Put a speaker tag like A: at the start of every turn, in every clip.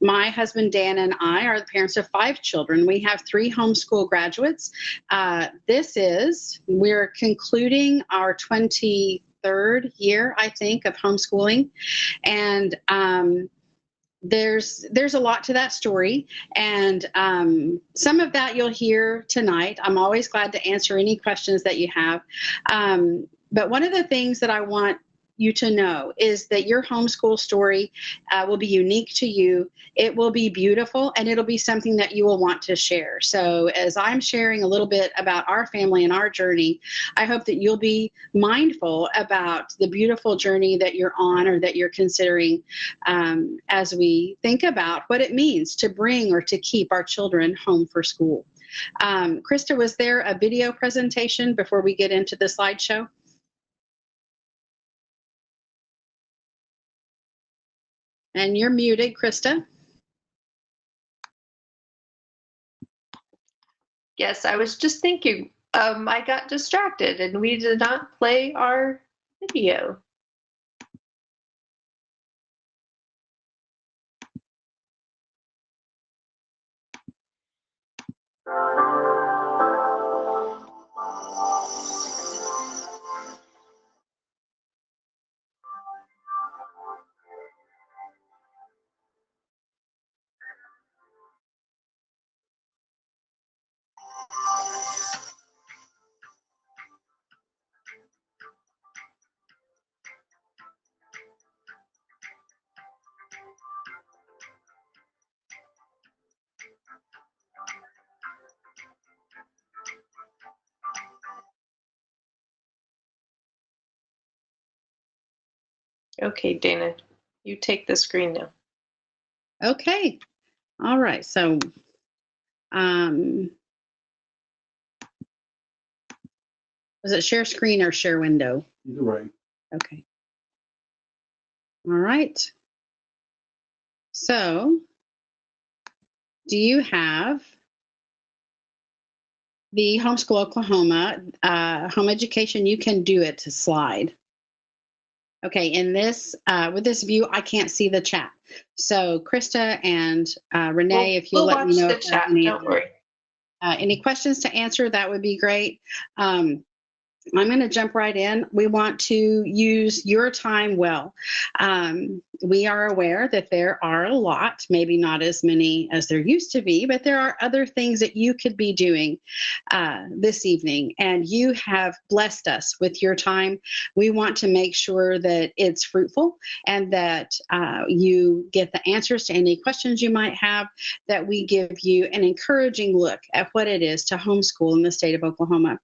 A: My husband, Dan, and I are the parents of 5 children. We have 3 homeschool graduates. We're concluding our 23rd year, I think, of homeschooling. And there's a lot to that story, and some of that you'll hear tonight. I'm always glad to answer any questions that you have. But one of the things that I want you to know is that your homeschool story will be unique to you. It will be beautiful, and it'll be something that you will want to share. So as I'm sharing a little bit about our family and our journey, I hope that you'll be mindful about the beautiful journey that you're on or that you're considering as we think about what it means to bring or to keep our children home for school. Krista, was there a video presentation before we get into the slideshow? And you're muted, Krista.
B: Yes, I was just thinking, I got distracted and we did not play our video. Okay, Dana, you take the screen now.
A: Okay. All right. So, was it share screen or share window?
C: Either way.
A: Okay. All right. So, do you have the Homeschool Oklahoma Home Education You Can Do It to slide? Okay, in this, with this view, I can't see the chat. So Krista and Renee, if you'll let me know
B: the chat, don't worry.
A: Any questions to answer, that would be great. I'm going to jump right in. We want to use your time well. We are aware that there are a lot, maybe not as many as there used to be, but there are other things that you could be doing this evening, and you have blessed us with your time. We want to make sure that it's fruitful and that you get the answers to any questions you might have, that we give you an encouraging look at what it is to homeschool in the state of Oklahoma.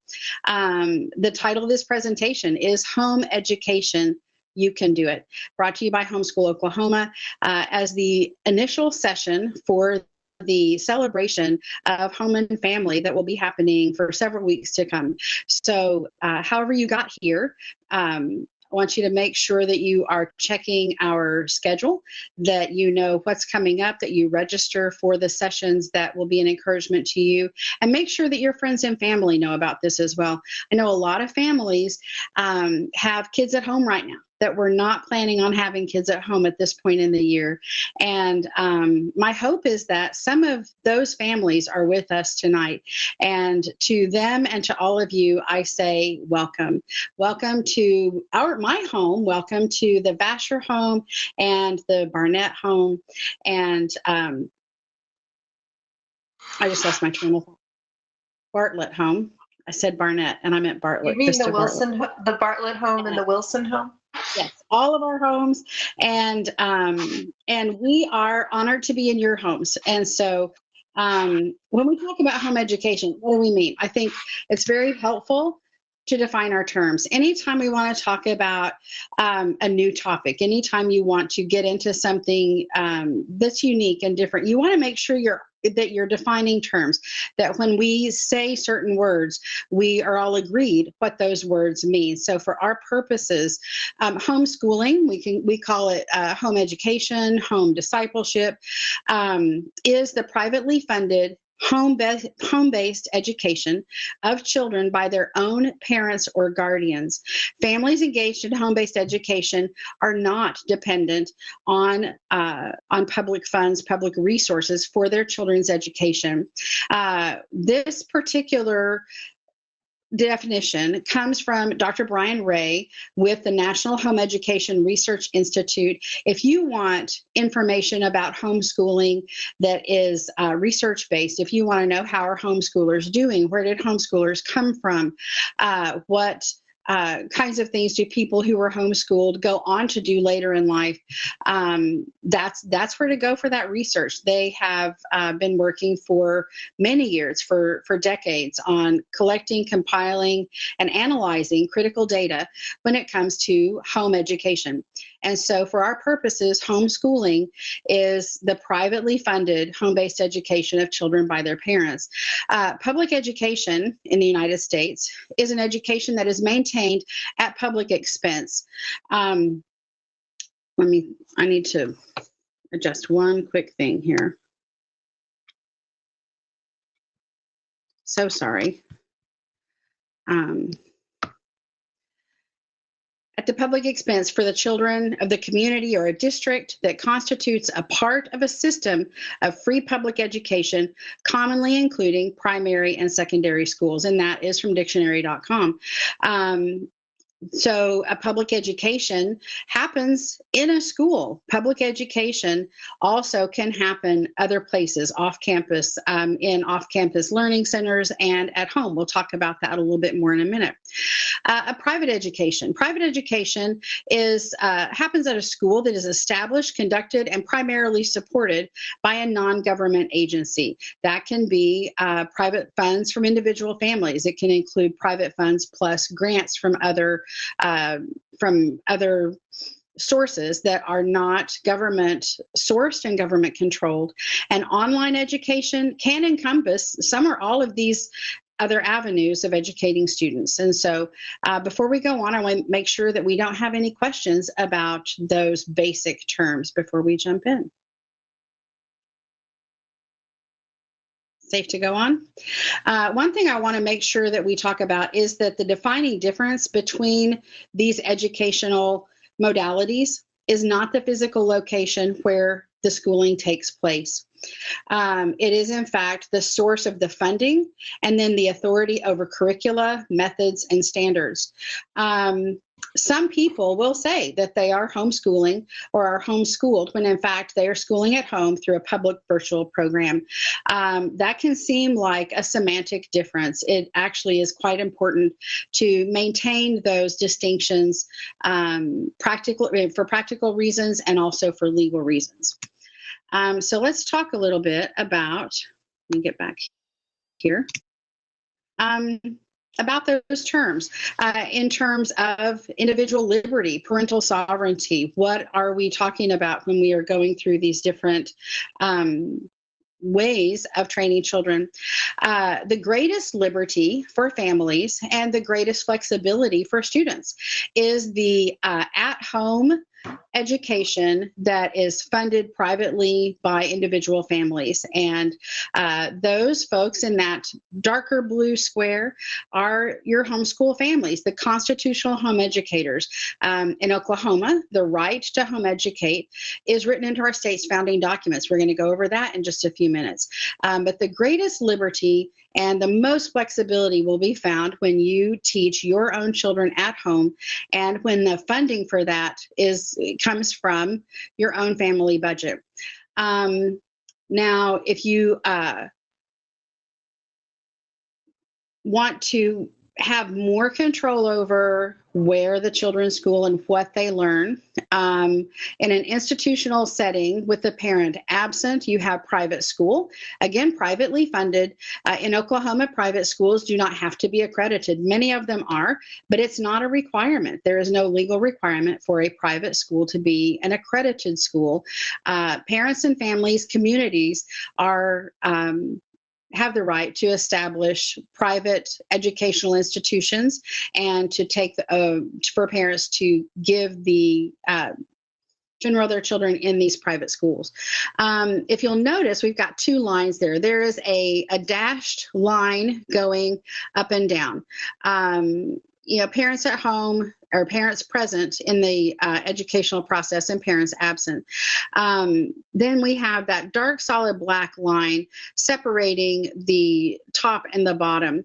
A: The title of this presentation is Home Education You Can Do It, brought to you by Homeschool Oklahoma as the initial session for the celebration of home and family that will be happening for several weeks to come. So however you got here, I want you to make sure that you are checking our schedule, that you know what's coming up, that you register for the sessions that will be an encouragement to you, and make sure that your friends and family know about this as well. I know a lot of families have kids at home right now that we're not planning on having kids at home at this point in the year. And my hope is that some of those families are with us tonight. And to them and to all of you, I say welcome. Welcome to my home. Welcome to the Vasher home and the Barnett home. And I just lost my train of thought. Bartlett home. I said Barnett and I meant Bartlett.
B: You mean the Wilson, the Bartlett home and the Wilson home?
A: Yes, all of our homes, and we are honored to be in your homes. And so when we talk about home education, what do we mean? I think it's very helpful to define our terms. Anytime we want to talk about a new topic, anytime you want to get into something that's unique and different, you want to make sure that you're defining terms, that when we say certain words, we are all agreed what those words mean. So for our purposes, homeschooling, we call it home education, home discipleship, is the privately funded home-based education of children by their own parents or guardians. Families engaged in home-based education are not dependent on public funds, public resources for their children's education. This particular definition comes from Dr. Brian Ray with the National Home Education Research Institute. If you want information about homeschooling that is research-based, if you want to know how are homeschoolers doing, where did homeschoolers come from, what kinds of things do people who were homeschooled go on to do later in life, that's where to go for that research. They have been working for many years, for decades, on collecting, compiling, and analyzing critical data when it comes to home education. And so for our purposes, homeschooling is the privately funded home-based education of children by their parents. Public education in the United States is an education that is maintained at public expense. I need to adjust one quick thing here. So sorry. At the public expense for the children of the community or a district that constitutes a part of a system of free public education, commonly including primary and secondary schools, and that is from dictionary.com. So a public education happens in a school. Public education also can happen other places, off campus, in off-campus learning centers and at home. We'll talk about that a little bit more in a minute. A private education. Private education is happens at a school that is established, conducted, and primarily supported by a non-government agency. That can be private funds from individual families. It can include private funds plus grants from other sources that are not government sourced and government controlled. And online education can encompass some or all of these other avenues of educating students. And so before we go on, I want to make sure that we don't have any questions about those basic terms before we jump in. Safe to go on? One thing I want to make sure that we talk about is that the defining difference between these educational modalities is not the physical location where the schooling takes place. It is, in fact, the source of the funding and then the authority over curricula, methods, and standards. Some people will say that they are homeschooling or are homeschooled when in fact they are schooling at home through a public virtual program. That can seem like a semantic difference. It actually is quite important to maintain those distinctions for practical reasons and also for legal reasons. So let's talk a little bit about, let me get back here. About those terms, in terms of individual liberty, parental sovereignty. What are we talking about when we are going through these different ways of training children? The greatest liberty for families and the greatest flexibility for students is the at-home education that is funded privately by individual families. And those folks in that darker blue square are your homeschool families, the constitutional home educators. In Oklahoma, the right to home educate is written into our state's founding documents. We're going to go over that in just a few minutes. But the greatest liberty and the most flexibility will be found when you teach your own children at home and when the funding for that comes from your own family budget. Now, if you want to have more control over where the children school and what they learn. In an institutional setting with the parent absent, you have private school, again, privately funded. In Oklahoma, private schools do not have to be accredited. Many of them are, but it's not a requirement. There is no legal requirement for a private school to be an accredited school. Parents and families, communities are have the right to establish private educational institutions and to take for parents to give the enroll their children in these private schools. If you'll notice, we've got two lines there. There is a dashed line going up and down. Parents at home or parents present in the educational process and parents absent. Then we have that dark solid black line separating the top and the bottom.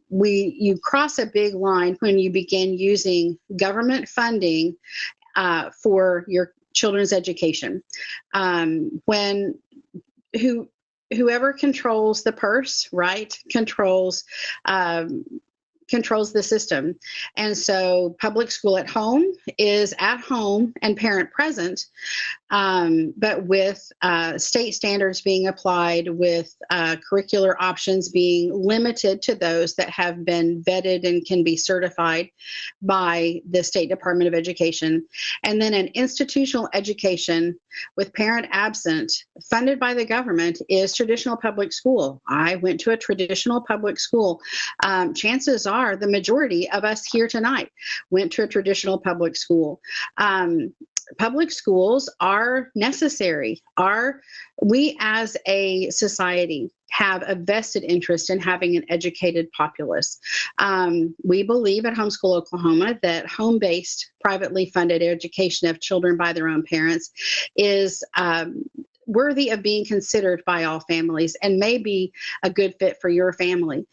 A: You cross a big line when you begin using government funding for your children's education. Whoever controls the purse, right, controls the system. And so public school at home is at home and parent present, but with state standards being applied, with curricular options being limited to those that have been vetted and can be certified by the State Department of Education. And then an institutional education with parent absent, funded by the government, is traditional public school. I went to a traditional public school. Chances are the majority of us here tonight went to a traditional public school. Public schools are necessary. We as a society have a vested interest in having an educated populace. We believe at Homeschool Oklahoma that home-based, privately funded education of children by their own parents is worthy of being considered by all families and may be a good fit for your family.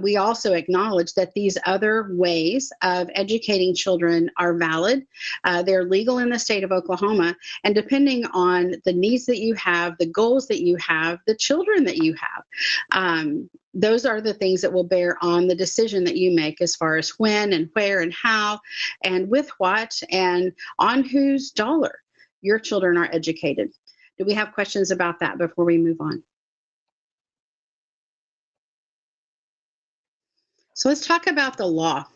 A: We also acknowledge that these other ways of educating children are valid. They're legal in the state of Oklahoma, and depending on the needs that you have, the goals that you have, the children that you have, those are the things that will bear on the decision that you make as far as when and where and how and with what and on whose dollar your children are educated. Do we have questions about that before we move on? So let's talk about the law.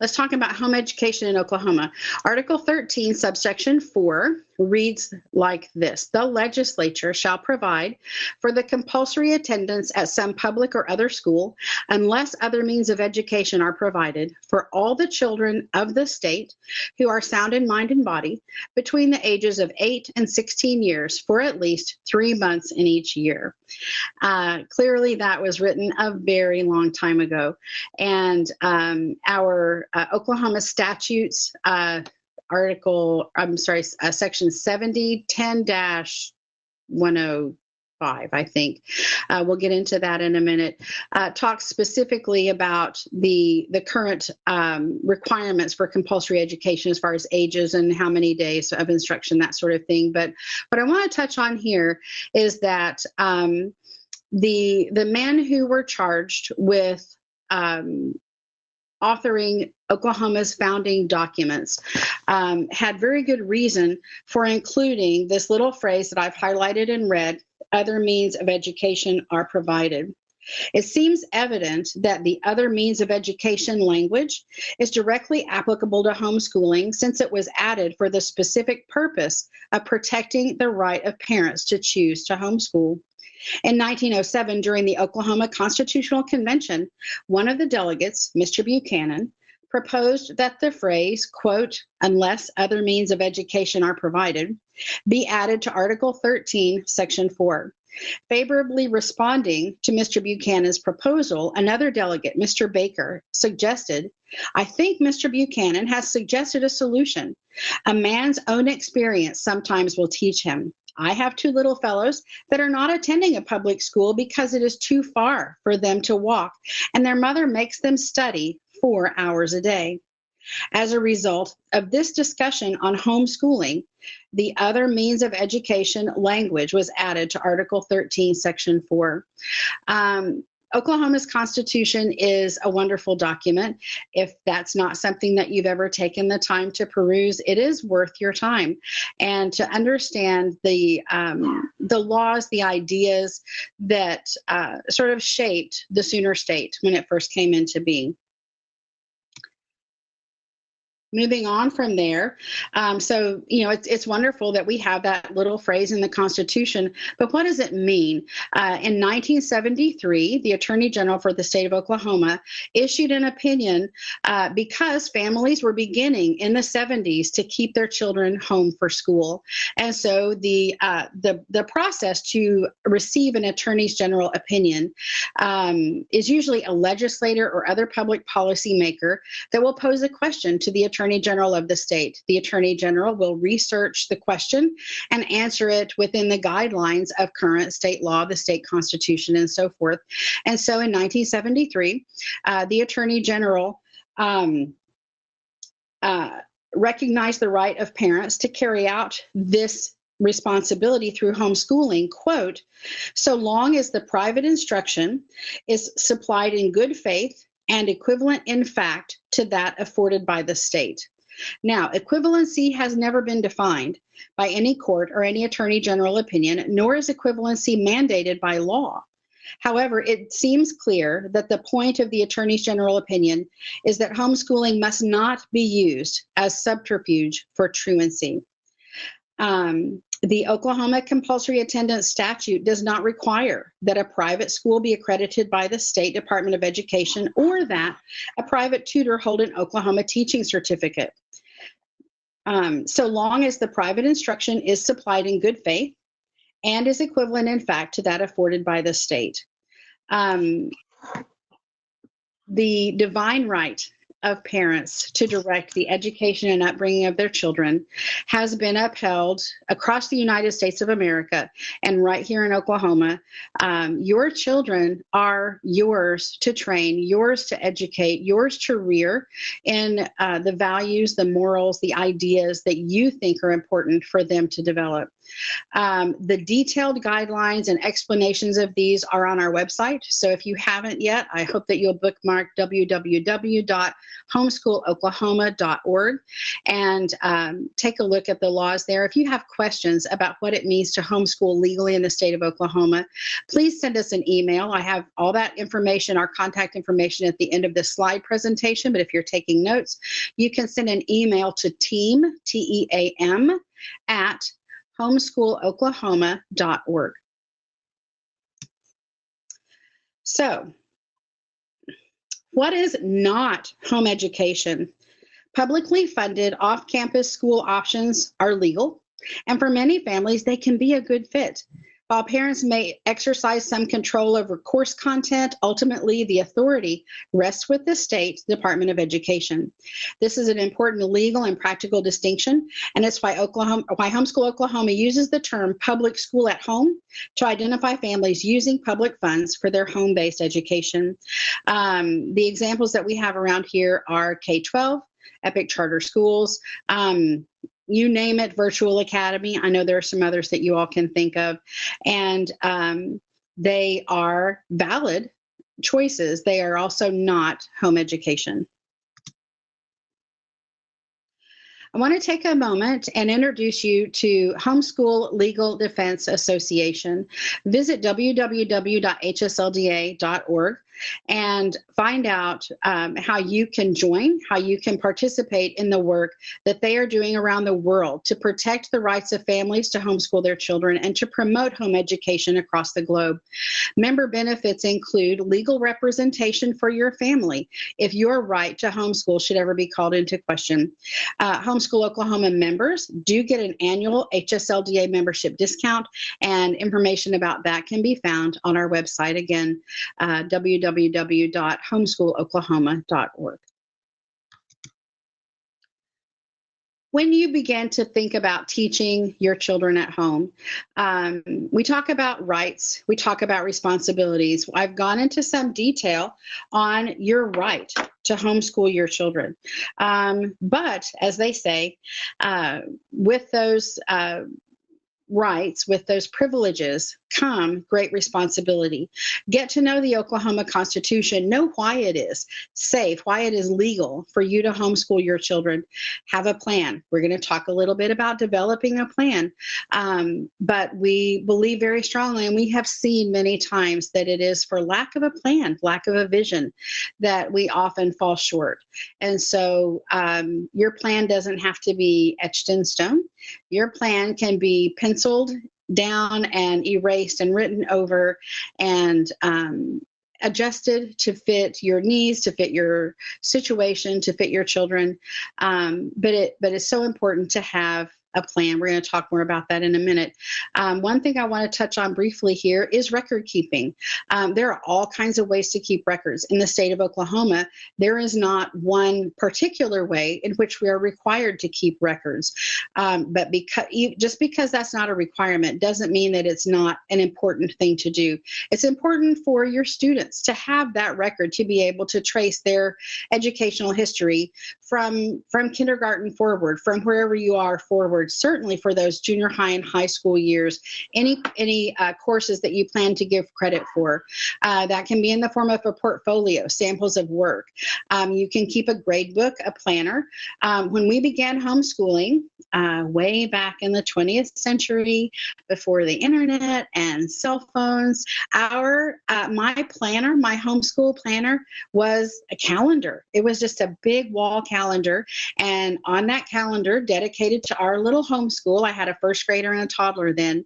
A: Let's talk about home education in Oklahoma. Article 13, subsection 4 reads like this: the legislature shall provide for the compulsory attendance at some public or other school, unless other means of education are provided, for all the children of the state who are sound in mind and body between the ages of 8 and 16 years for at least 3 months in each year. Clearly, that was written a very long time ago. And our Oklahoma statutes, section 70, 10-105, I think. We'll get into that in a minute. Talks specifically about the current requirements for compulsory education as far as ages and how many days of instruction, that sort of thing. But what I want to touch on here is that the men who were charged with authoring Oklahoma's founding documents had very good reason for including this little phrase that I've highlighted in red: other means of education are provided. It seems evident that the other means of education language is directly applicable to homeschooling, since it was added for the specific purpose of protecting the right of parents to choose to homeschool. In 1907, during the Oklahoma Constitutional Convention, one of the delegates, Mr. Buchanan, proposed that the phrase, quote, unless other means of education are provided, be added to Article 13, Section 4. Favorably responding to Mr. Buchanan's proposal, another delegate, Mr. Baker, suggested, I think Mr. Buchanan has suggested a solution. A man's own experience sometimes will teach him. I have 2 little fellows that are not attending a public school because it is too far for them to walk, and their mother makes them study 4 hours a day. As a result of this discussion on homeschooling, the other means of education language was added to Article 13, Section 4. Oklahoma's Constitution is a wonderful document. If that's not something that you've ever taken the time to peruse, it is worth your time. And to understand the laws, the ideas that sort of shaped the Sooner State when it first came into being. moving on from there, so, it's wonderful that we have that little phrase in the Constitution, but what does it mean? In 1973, the Attorney General for the state of Oklahoma issued an opinion because families were beginning in the 70s to keep their children home for school. And so the process to receive an Attorney General opinion is usually a legislator or other public policy maker that will pose a question to the Attorney General of the state. The Attorney General will research the question and answer it within the guidelines of current state law, the state constitution, and so forth. And so in 1973, the Attorney General recognized the right of parents to carry out this responsibility through homeschooling, quote, so long as the private instruction is supplied in good faith and equivalent in fact to that afforded by the state. Now, equivalency has never been defined by any court or any Attorney General opinion, nor is equivalency mandated by law. However, it seems clear that the point of the Attorney General opinion is that homeschooling must not be used as subterfuge for truancy. The Oklahoma compulsory attendance statute does not require that a private school be accredited by the State Department of Education or that a private tutor hold an Oklahoma teaching certificate. So long as the private instruction is supplied in good faith and is equivalent in fact to that afforded by the state. The divine right of parents to direct the education and upbringing of their children has been upheld across the United States of America and right here in Oklahoma. Your children are yours to train, yours to educate, yours to rear in the values, the morals, the ideas that you think are important for them to develop. The detailed guidelines and explanations of these are on our website. So if you haven't yet, I hope that you'll bookmark www.homeschooloklahoma.org and take a look at the laws there. If you have questions about what it means to homeschool legally in the state of Oklahoma, please send us an email. I have all that information, our contact information at the end of this slide presentation, but if you're taking notes, you can send an email to team, T-E-A-M, at homeschooloklahoma.org. So, what is not home education? Publicly funded off-campus school options are legal, and for many families, they can be a good fit. While parents may exercise some control over course content, ultimately the authority rests with the state Department of Education. This is an important legal and practical distinction, and it's why Homeschool Oklahoma uses the term public school at home to identify families using public funds for their home-based education. The examples that we have around here are K-12, Epic Charter Schools, you name it, Virtual Academy. I know there are some others that you all can think of. And they are valid choices. They are also not home education. I want to take a moment and introduce you to Homeschool Legal Defense Association. Visit www.hslda.org and find out how you can join, how you can participate in the work that they are doing around the world to protect the rights of families to homeschool their children and to promote home education across the globe. Member benefits include legal representation for your family if your right to homeschool should ever be called into question. Homeschool Oklahoma members do get an annual HSLDA membership discount, and information about that can be found on our website, again, www.homeschooloklahoma.org. When you begin to think about teaching your children at home, we talk about rights, we talk about responsibilities. I've gone into some detail on your right to homeschool your children. But as they say, with those rights, with those privileges, come great responsibility. Get to know the Oklahoma Constitution. Know why it is safe, why it is legal for you to homeschool your children. Have a plan. We're going to talk a little bit about developing a plan. But we believe very strongly, and we have seen many times, that it is for lack of a plan, lack of a vision, that we often fall short. And so your plan doesn't have to be etched in stone. Your plan can be penciled down and erased and written over and adjusted to fit your needs, to fit your situation, to fit your children. But it's so important to have a plan. We're going to talk more about that in a minute. One thing I want to touch on briefly here is record keeping. There are all kinds of ways to keep records. In the state of Oklahoma, there is not one particular way in which we are required to keep records. But just because that's not a requirement doesn't mean that it's not an important thing to do. It's important for your students to have that record, to be able to trace their educational history from kindergarten forward, from wherever you are forward. Certainly for those junior high and high school years, any courses that you plan to give credit for. That can be in the form of a portfolio, samples of work. You can keep a grade book, a planner. When we began homeschooling, way back in the 20th century, before the internet and cell phones, my planner, my homeschool planner, was a calendar. It was just a big wall calendar, and on that calendar, dedicated to our little homeschool, I had a first grader and a toddler then.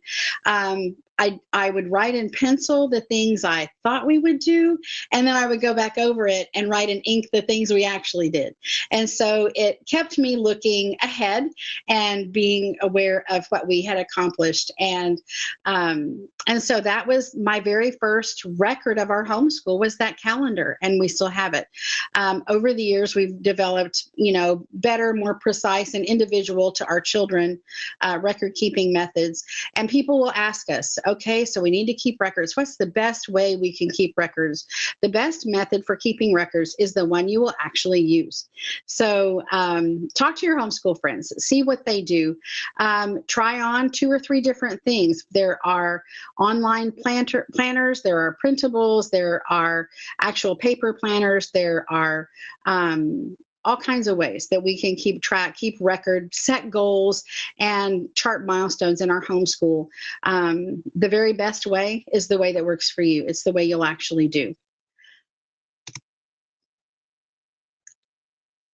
A: I would write in pencil the things I thought we would do, and then I would go back over it and write in ink the things we actually did. And so it kept me looking ahead and being aware of what we had accomplished. And so that was my very first record of our homeschool, was that calendar, and we still have it. Over the years, we've developed, better, more precise and individual to our children record keeping methods. And people will ask us, okay, so we need to keep records. What's the best way we can keep records? The best method for keeping records is the one you will actually use. So talk to your homeschool friends, see what they do. Try on 2 or 3 different things. There are online planners, there are printables, there are actual paper planners, there are all kinds of ways that we can keep track, keep record, set goals, and chart milestones in our homeschool. The very best way is the way that works for you. It's the way you'll actually do.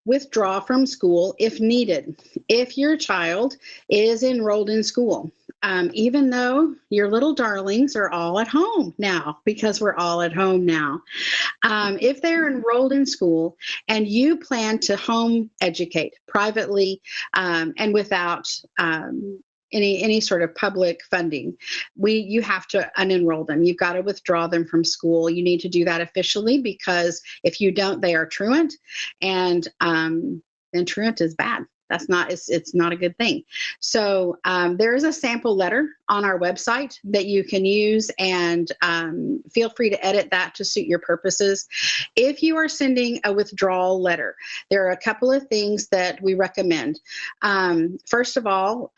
A: Withdraw from school if needed. If your child is enrolled in school, even though your little darlings are all at home now, because we're all at home now. If they're enrolled in school and you plan to home educate privately and without any sort of public funding, you have to unenroll them. You've got to withdraw them from school. You need to do that officially, because if you don't, they are truant, and truant is bad. It's not a good thing. So there is a sample letter on our website that you can use, and feel free to edit that to suit your purposes. If you are sending a withdrawal letter, there are a couple of things that we recommend. First of all,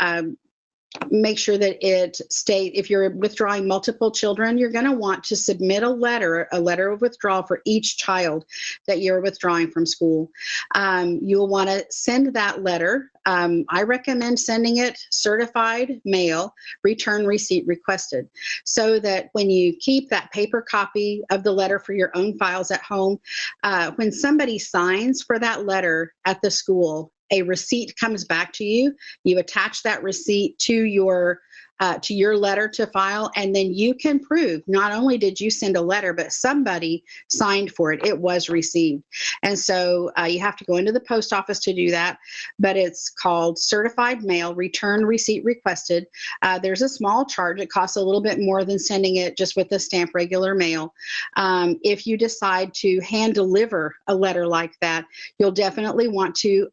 A: make sure that it states, if you're withdrawing multiple children, you're going to want to submit a letter of withdrawal for each child that you're withdrawing from school. You'll want to send that letter. I recommend sending it certified mail, return receipt requested, so that when you keep that paper copy of the letter for your own files at home, when somebody signs for that letter at the school, a receipt comes back to you. You attach that receipt to your letter to file, and then you can prove not only did you send a letter, but somebody signed for it. It was received. And so you have to go into the post office to do that, but it's called certified mail, return receipt requested. There's a small charge. It costs a little bit more than sending it just with the stamp regular mail. If you decide to hand deliver a letter like that, you'll definitely want to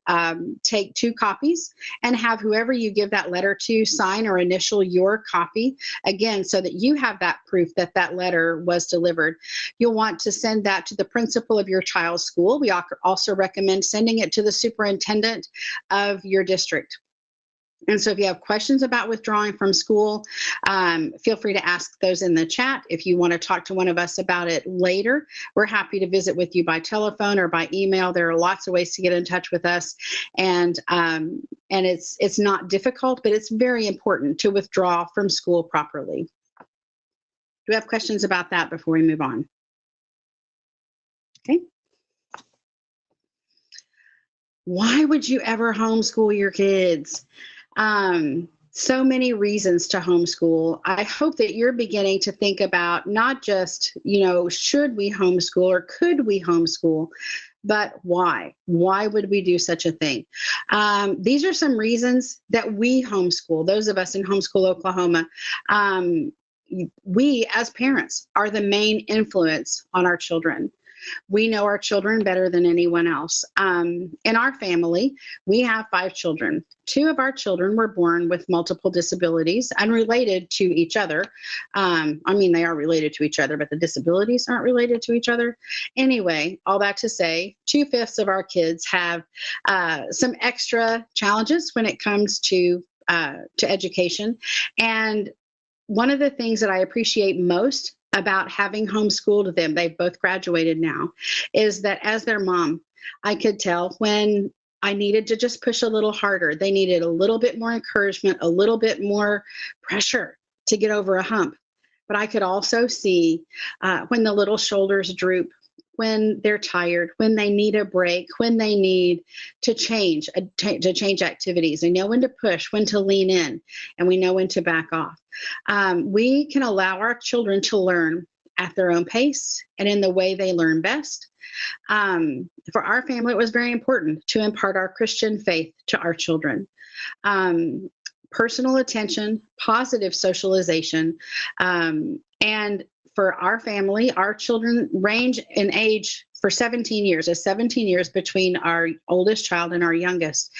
A: take 2 copies and have whoever you give that letter to sign or initial your copy, again, so that you have that proof that that letter was delivered. You'll want to send that to the principal of your child's school. We also recommend sending it to the superintendent of your district. And so if you have questions about withdrawing from school, feel free to ask those in the chat. If you want to talk to one of us about it later, we're happy to visit with you by telephone or by email. There are lots of ways to get in touch with us. And it's not difficult, but it's very important to withdraw from school properly. Do we have questions about that before we move on? Okay. Why would you ever homeschool your kids? So many reasons to homeschool. I hope that you're beginning to think about not just, should we homeschool or could we homeschool, but why? Why would we do such a thing? These are some reasons that we homeschool, those of us in Homeschool Oklahoma. We as parents are the main influence on our children. We know our children better than anyone else. In our family, we have 5 children. 2 of our children were born with multiple disabilities, unrelated to each other. They are related to each other, but the disabilities aren't related to each other. Anyway, all that to say, 2/5 of our kids have some extra challenges when it comes to education. And one of the things that I appreciate most about having homeschooled them, they've both graduated now, is that as their mom, I could tell when I needed to just push a little harder. They needed a little bit more encouragement, a little bit more pressure to get over a hump. But I could also see when the little shoulders droop, when they're tired, when they need a break, when they need to change activities. They know when to push, when to lean in, and we know when to back off. We can allow our children to learn at their own pace and in the way they learn best. For our family, it was very important to impart our Christian faith to our children. Personal attention, positive socialization, and for our family, our children range in age for 17 years. There's 17 years between our oldest child and our youngest.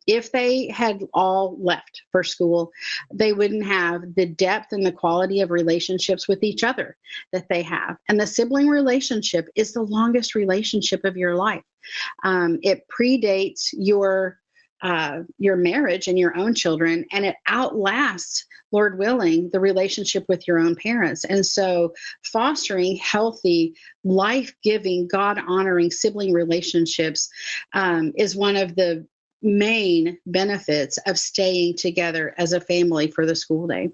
A: If they had all left for school, they wouldn't have the depth and the quality of relationships with each other that they have. And the sibling relationship is the longest relationship of your life. It predates your marriage and your own children, and it outlasts, Lord willing, the relationship with your own parents. And so fostering healthy, life-giving, God-honoring sibling relationships is one of the main benefits of staying together as a family for the school day.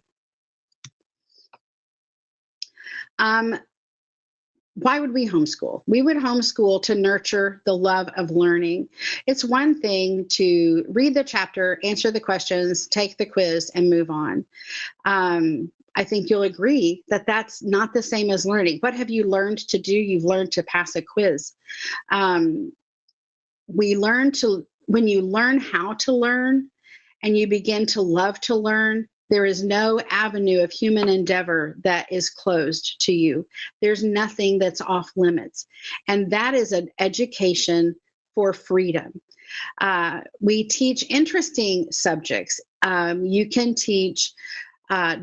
A: Why would we homeschool? We would homeschool to nurture the love of learning. It's one thing to read the chapter, answer the questions, take the quiz, and move on. I think you'll agree that that's not the same as learning. What have you learned to do? You've learned to pass a quiz. When you learn how to learn and you begin to love to learn, there is no avenue of human endeavor that is closed to you. There's nothing that's off limits. And that is an education for freedom. We teach interesting subjects. You can teach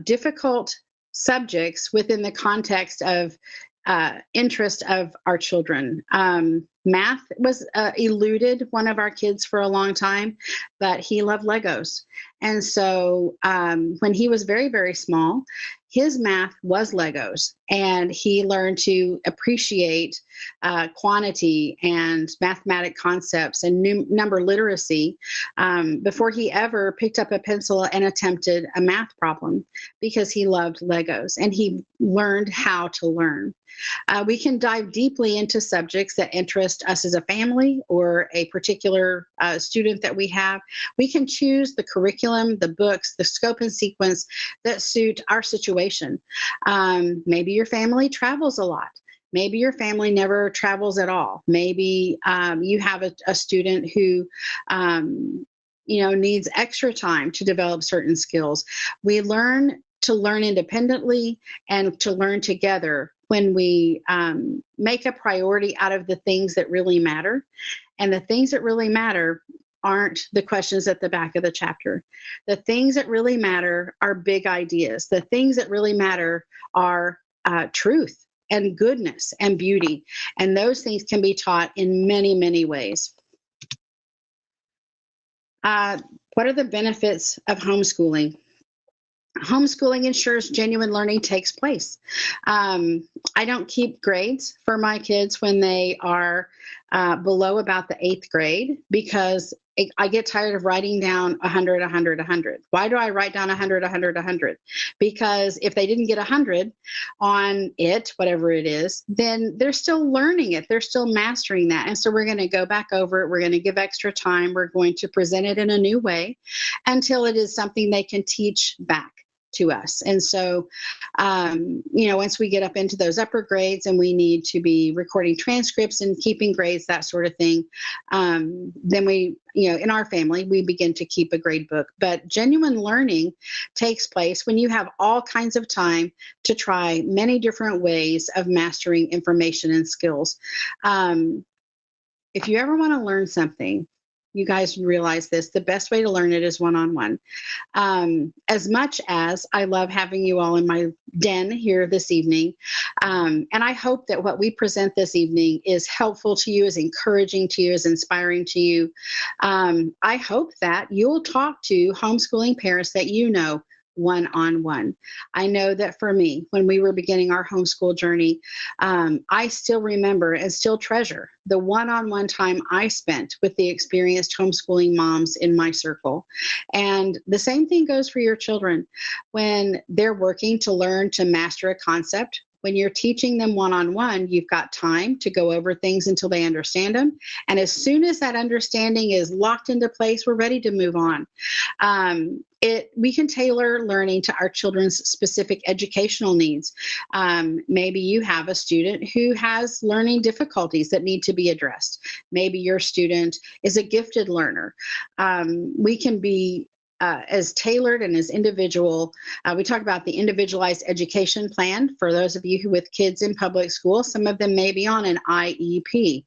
A: difficult subjects within the context of interest of our children. Math was eluded one of our kids for a long time, but he loved Legos. And so when he was very, very small, his math was Legos, and he learned to appreciate quantity and mathematic concepts and number literacy before he ever picked up a pencil and attempted a math problem, because he loved Legos and he learned how to learn. We can dive deeply into subjects that interest us as a family or a particular student that we have. We can choose the curriculum, the books, the scope and sequence that suit our situation. Maybe your family travels a lot. Maybe your family never travels at all. Maybe you have a student who needs extra time to develop certain skills. We learn to learn independently and to learn together when we make a priority out of the things that really matter. And the things that really matter aren't the questions at the back of the chapter. The things that really matter are big ideas. The things that really matter are truth and goodness and beauty. And those things can be taught in many, many ways. What are the benefits of homeschooling? Homeschooling ensures genuine learning takes place. I don't keep grades for my kids when they are below about the 8th grade because I get tired of writing down 100, 100, 100. Why do I write down 100, 100, 100? Because if they didn't get 100 on it, whatever it is, then they're still learning it. They're still mastering that. And so we're going to go back over it. We're going to give extra time. We're going to present it in a new way until it is something they can teach back to us. And so, once we get up into those upper grades and we need to be recording transcripts and keeping grades, that sort of thing, then we, in our family, we begin to keep a grade book. But genuine learning takes place when you have all kinds of time to try many different ways of mastering information and skills. If you ever want to learn something, you guys realize this, the best way to learn it is one-on-one. As much as I love having you all in my den here this evening, and I hope that what we present this evening is helpful to you, is encouraging to you, is inspiring to you. I hope that you'll talk to homeschooling parents that you know one-on-one. I know that for me, when we were beginning our homeschool journey, I still remember and still treasure the one-on-one time I spent with the experienced homeschooling moms in my circle. And the same thing goes for your children. When they're working to learn to master a concept, when you're teaching them one-on-one, you've got time to go over things until they understand them. And as soon as that understanding is locked into place, we're ready to move on. We can tailor learning to our children's specific educational needs. Maybe you have a student who has learning difficulties that need to be addressed. Maybe your student is a gifted learner. We can be as tailored and as individual. We talk about the individualized education plan for those of you who with kids in public school. Some of them may be on an IEP.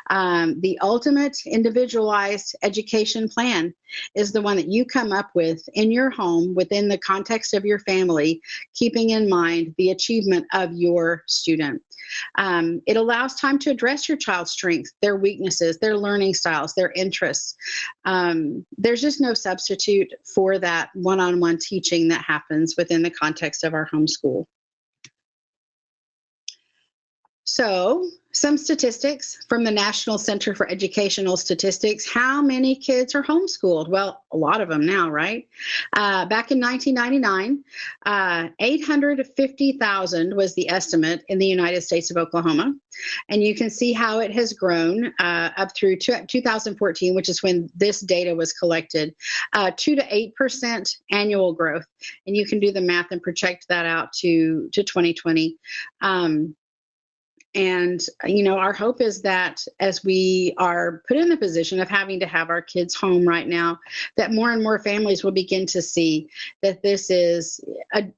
A: The ultimate individualized education plan is the one that you come up with in your home within the context of your family, keeping in mind the achievement of your student. It allows time to address your child's strengths, their weaknesses, their learning styles, their interests. There's just no substitute for that one-on-one teaching that happens within the context of our homeschool. So, some statistics from the National Center for Educational Statistics. How many kids are homeschooled? Well, a lot of them now, right? Back in 1999, 850,000 was the estimate in the United States of Oklahoma. And you can see how it has grown up through 2014, which is when this data was collected, 2 to 8% annual growth. And you can do the math and project that out to 2020. And, our hope is that as we are put in the position of having to have our kids home right now, that more and more families will begin to see that this is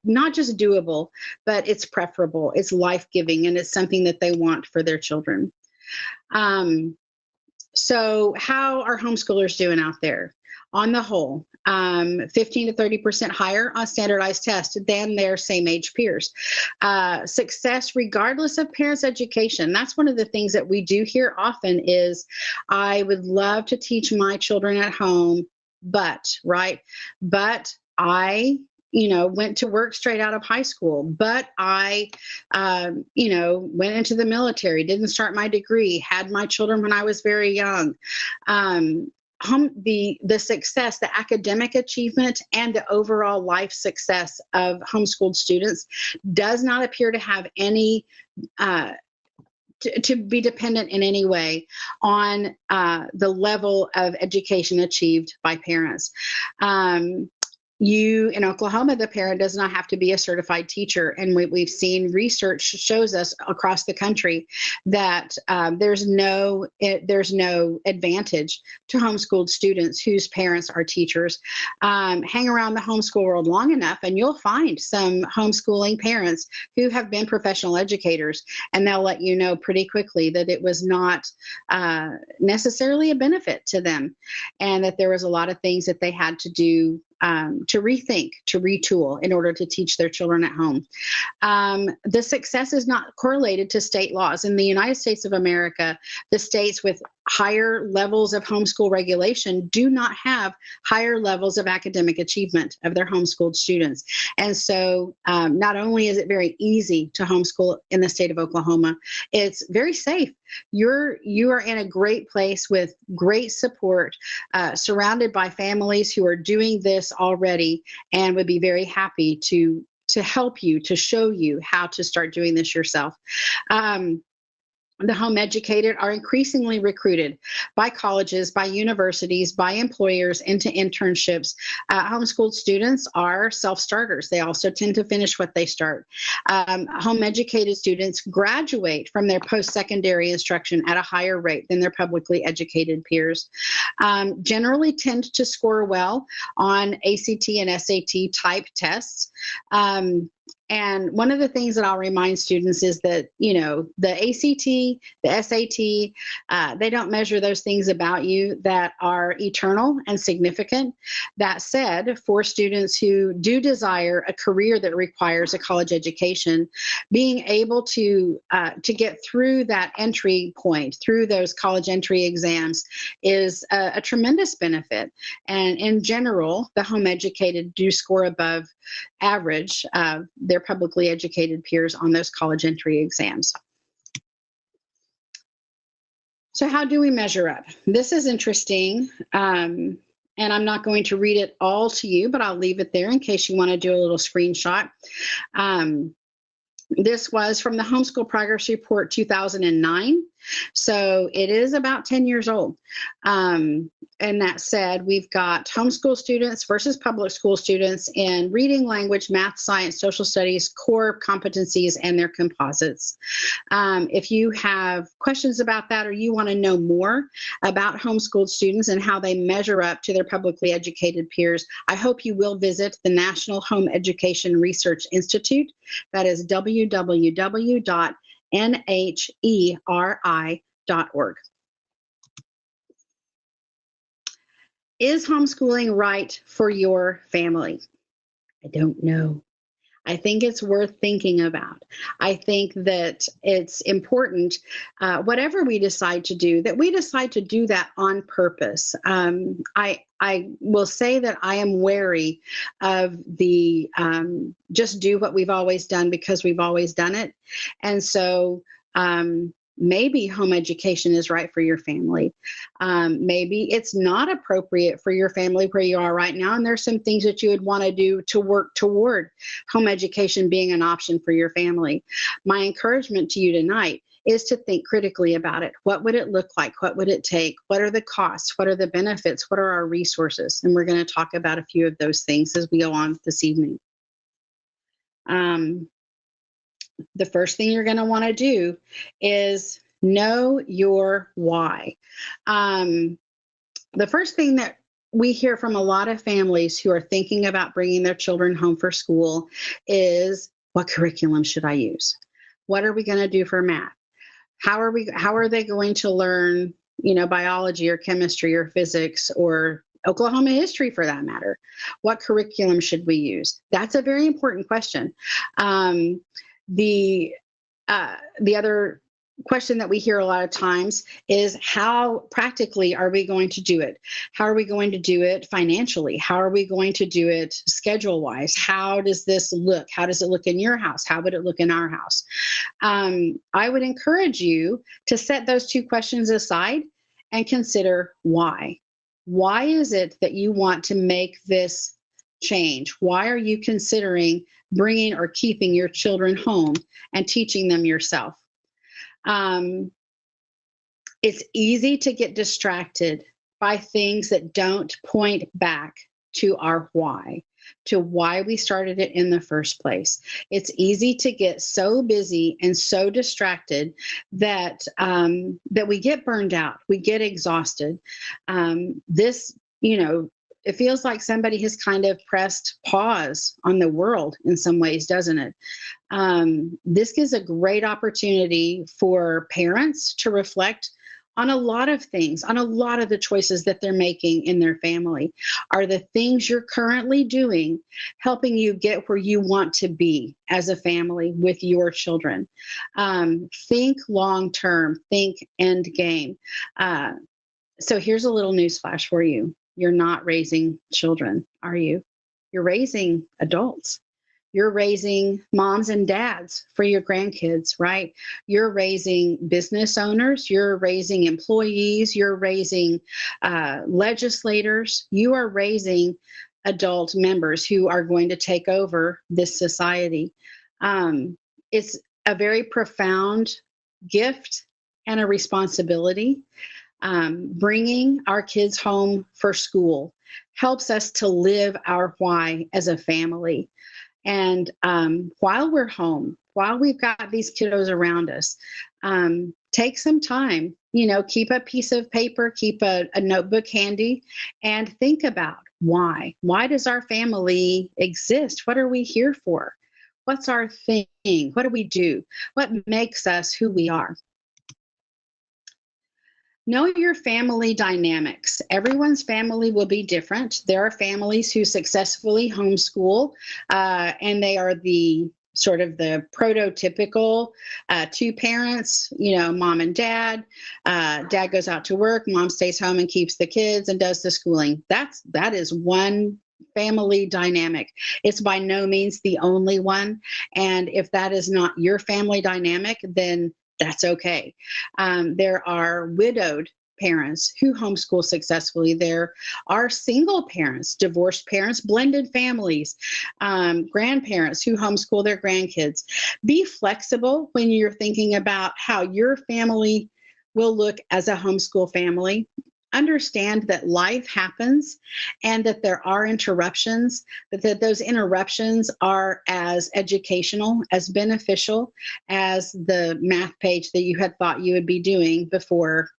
A: not just doable, but it's preferable, it's life-giving, and it's something that they want for their children. So how are homeschoolers doing out there? On the whole, 15 to 30% higher on standardized tests than their same age peers. Success regardless of parents' education. That's one of the things that we do hear often is, I would love to teach my children at home, but I went to work straight out of high school, but I, went into the military, didn't start my degree, had my children when I was very young. The success, the academic achievement, and the overall life success of homeschooled students does not appear to have any to be dependent in any way on the level of education achieved by parents. In Oklahoma, the parent does not have to be a certified teacher. And we've seen research shows us across the country that there's no advantage to homeschooled students whose parents are teachers. Hang around the homeschool world long enough and you'll find some homeschooling parents who have been professional educators, and they'll let you know pretty quickly that it was not necessarily a benefit to them, and that there was a lot of things that they had to do to rethink, to retool in order to teach their children at home. The success is not correlated to state laws. In the United States of America, the states with higher levels of homeschool regulation do not have higher levels of academic achievement of their homeschooled students. And so not only is it very easy to homeschool in the state of Oklahoma, it's very safe. You are in a great place with great support, surrounded by families who are doing this already and would be very happy to help you, to show you how to start doing this yourself. The home educated are increasingly recruited by colleges, by universities, by employers into internships. Homeschooled students are self-starters. They also tend to finish what they start. Home educated students graduate from their post-secondary instruction at a higher rate than their publicly educated peers. Generally tend to score well on ACT and SAT type tests. And one of the things that I'll remind students is that, the ACT, the SAT, they don't measure those things about you that are eternal and significant. That said, for students who do desire a career that requires a college education, being able to get through that entry point, through those college entry exams, is a tremendous benefit. And in general, the home educated do score above average their publicly educated peers on those college entry exams. So how do we measure up? This is interesting, and I'm not going to read it all to you, but I'll leave it there in case you want to do a little screenshot. This was from the Homeschool Progress Report 2009. So it is about 10 years old. And that said, we've got homeschool students versus public school students in reading, language, math, science, social studies, core competencies, and their composites. If you have questions about that, or you want to know more about homeschooled students and how they measure up to their publicly educated peers, I hope you will visit the National Home Education Research Institute. That is www.NHGRIorg. Is homeschooling right for your family? I don't know. I think it's worth thinking about. I think that it's important, whatever we decide to do, that we decide to do that on purpose. I will say that I am wary of the just do what we've always done because we've always done it. And so maybe home education is right for your family. Maybe it's not appropriate for your family where you are right now, and there's some things that you would want to do to work toward home education being an option for your family. My encouragement to you tonight is to think critically about it. What would it look like? What would it take? What are the costs? What are the benefits? What are our resources? And we're going to talk about a few of those things as we go on this evening. The first thing you're going to want to do is know your why. The first thing that we hear from a lot of families who are thinking about bringing their children home for school is, what curriculum should I use? What are we going to do for math? How are they going to learn, biology or chemistry or physics or Oklahoma history for that matter? What curriculum should we use? That's a very important question. The other question that we hear a lot of times is, how practically are we going to do it? How are we going to do it financially? How are we going to do it schedule-wise? How does this look? How does it look in your house? How would it look in our house? I would encourage you to set those two questions aside and consider why. Why is it that you want to make this change? Why are you considering bringing or keeping your children home and teaching them yourself? It's easy to get distracted by things that don't point back to our why, to why we started it in the first place. It's easy to get so busy and so distracted that that we get burned out, we get exhausted. It feels like somebody has kind of pressed pause on the world in some ways, doesn't it? This gives a great opportunity for parents to reflect on a lot of things, on a lot of the choices that they're making in their family. Are the things you're currently doing helping you get where you want to be as a family with your children? Think long term, think end game. So here's a little newsflash for you. You're not raising children, are you? You're raising adults. You're raising moms and dads for your grandkids, right? You're raising business owners. You're raising employees. You're raising legislators. You are raising adult members who are going to take over this society. It's a very profound gift and a responsibility. Bringing our kids home for school helps us to live our why as a family. And while we're home, while we've got these kiddos around us, take some time, keep a piece of paper, keep a notebook handy, and think about why. Why does our family exist? What are we here for? What's our thing? What do we do? What makes us who we are? Know your family dynamics. Everyone's family will be different. There are families who successfully homeschool, and they are the sort of the prototypical two parents, mom and dad. Dad goes out to work, mom stays home and keeps the kids and does the schooling. That is one family dynamic. It's by no means the only one. And if that is not your family dynamic, then that's okay. There are widowed parents who homeschool successfully. There are single parents, divorced parents, blended families, grandparents who homeschool their grandkids. Be flexible when you're thinking about how your family will look as a homeschool family. Understand that life happens and that there are interruptions, but that those interruptions are as educational, as beneficial as the math page that you had thought you would be doing before,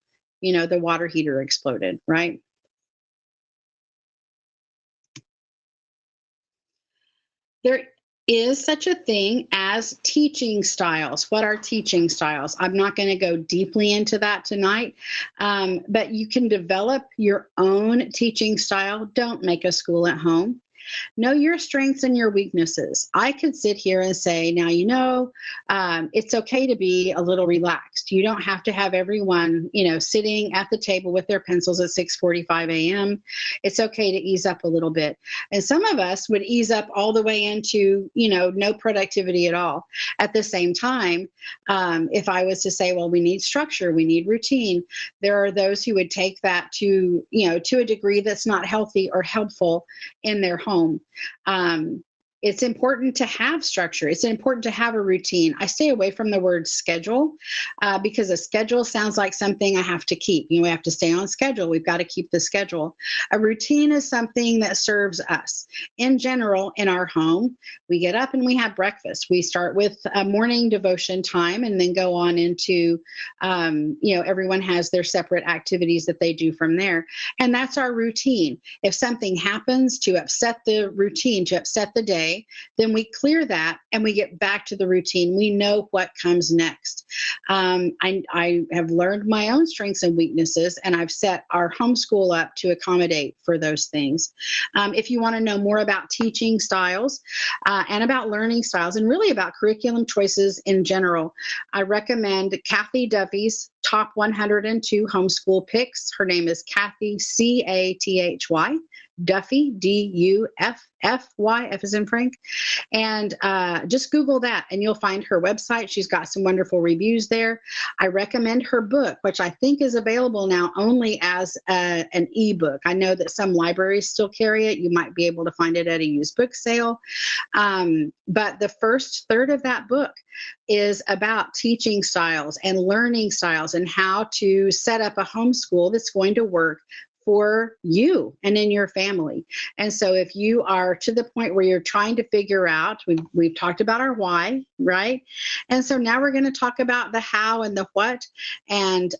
A: the water heater exploded, right? There is such a thing as teaching styles. What are teaching styles? I'm not going to go deeply into that tonight, but you can develop your own teaching style. Don't make a school at home. Know your strengths and your weaknesses. I could sit here and say, now, it's okay to be a little relaxed. You don't have to have everyone, sitting at the table with their pencils at 6:45 a.m. It's okay to ease up a little bit. And some of us would ease up all the way into, no productivity at all. At the same time, if I was to say, well, we need structure, we need routine, there are those who would take that to a degree that's not healthy or helpful in their home. It's important to have structure. It's important to have a routine. I stay away from the word schedule because a schedule sounds like something I have to keep. We have to stay on schedule. We've got to keep the schedule. A routine is something that serves us. In general, in our home, we get up and we have breakfast. We start with a morning devotion time and then go on into, everyone has their separate activities that they do from there. And that's our routine. If something happens to upset the routine, to upset the day, then we clear that and we get back to the routine. We know what comes next. I have learned my own strengths and weaknesses, and I've set our homeschool up to accommodate for those things. If you want to know more about teaching styles and about learning styles and really about curriculum choices in general, I recommend Kathy Duffy's Top 102 Homeschool Picks. Her name is Kathy, Cathy. Duffy, Duffy, F is in Frank. And just Google that and you'll find her website. She's got some wonderful reviews there. I recommend her book, which I think is available now only as an ebook. I know that some libraries still carry it. You might be able to find it at a used book sale. But the first third of that book is about teaching styles and learning styles and how to set up a homeschool that's going to work for you and in your family. And so if you are to the point where you're trying to figure out, we've talked about our why, right? And so now we're going to talk about the how and the what and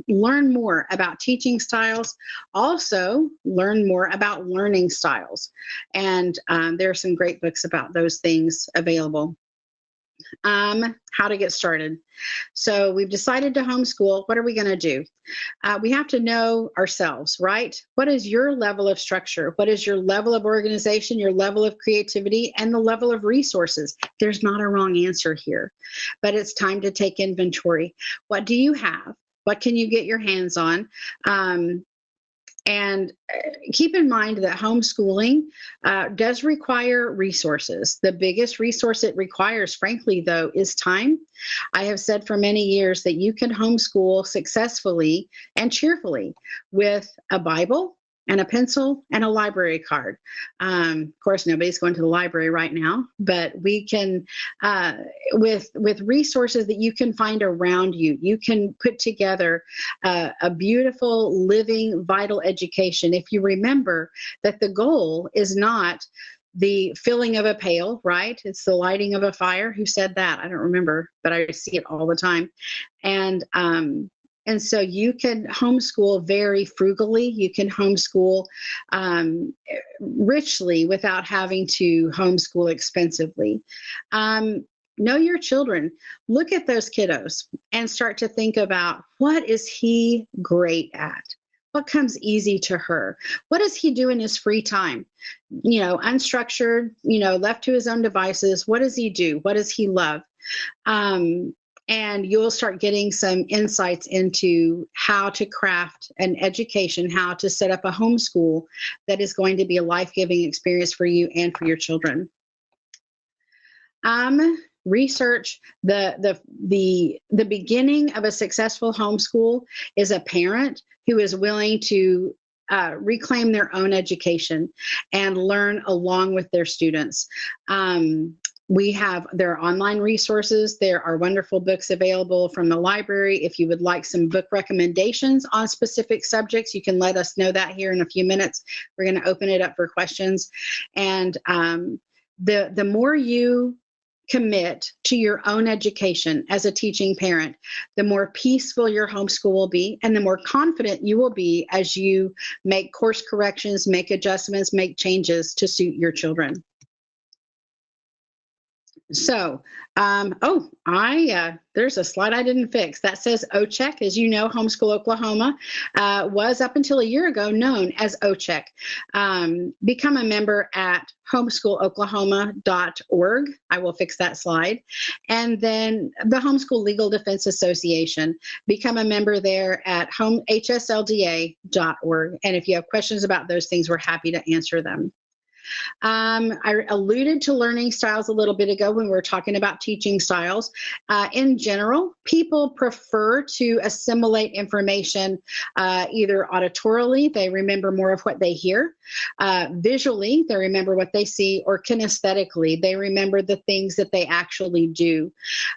A: learn more about teaching styles. Also learn more about learning styles. And there are some great books about those things available. how to get started. So we've decided to homeschool. What are we going to do? We have to know ourselves, right? What is your level of structure? What is your level of organization, your level of creativity, and the level of resources? There's not a wrong answer here, but it's time to take inventory. What do you have? What can you get your hands on? And keep in mind that homeschooling does require resources. The biggest resource it requires, frankly, though, is time. I have said for many years that you can homeschool successfully and cheerfully with a Bible and a pencil and a library card. Of course, nobody's going to the library right now, but we can, with resources that you can find around you, you can put together a beautiful, living, vital education. If you remember that the goal is not the filling of a pail, right? It's the lighting of a fire. Who said that? I don't remember, but I see it all the time. And so you can homeschool very frugally. You can homeschool richly without having to homeschool expensively. Know your children. Look at those kiddos and start to think about, what is he great at? What comes easy to her? What does he do in his free time? Unstructured, left to his own devices. What does he do? What does he love? And you'll start getting some insights into how to craft an education, how to set up a homeschool that is going to be a life-giving experience for you and for your children. Research the beginning of a successful homeschool is a parent who is willing to reclaim their own education and learn along with their students. There are online resources. There are wonderful books available from the library. If you would like some book recommendations on specific subjects, you can let us know that here in a few minutes. We're going to open it up for questions. And the more you commit to your own education as a teaching parent, the more peaceful your homeschool will be, and the more confident you will be as you make course corrections, make adjustments, make changes to suit your children. So, there's a slide I didn't fix that says OCHEC. As you know, Homeschool Oklahoma was up until a year ago known as OCHEC. Become a member at homeschooloklahoma.org. I will fix that slide. And then the Homeschool Legal Defense Association. Become a member there at hslda.org. And if you have questions about those things, we're happy to answer them. I alluded to learning styles a little bit ago when we were talking about teaching styles. In general, people prefer to assimilate information either auditorily, they remember more of what they hear, visually, they remember what they see, or kinesthetically, they remember the things that they actually do.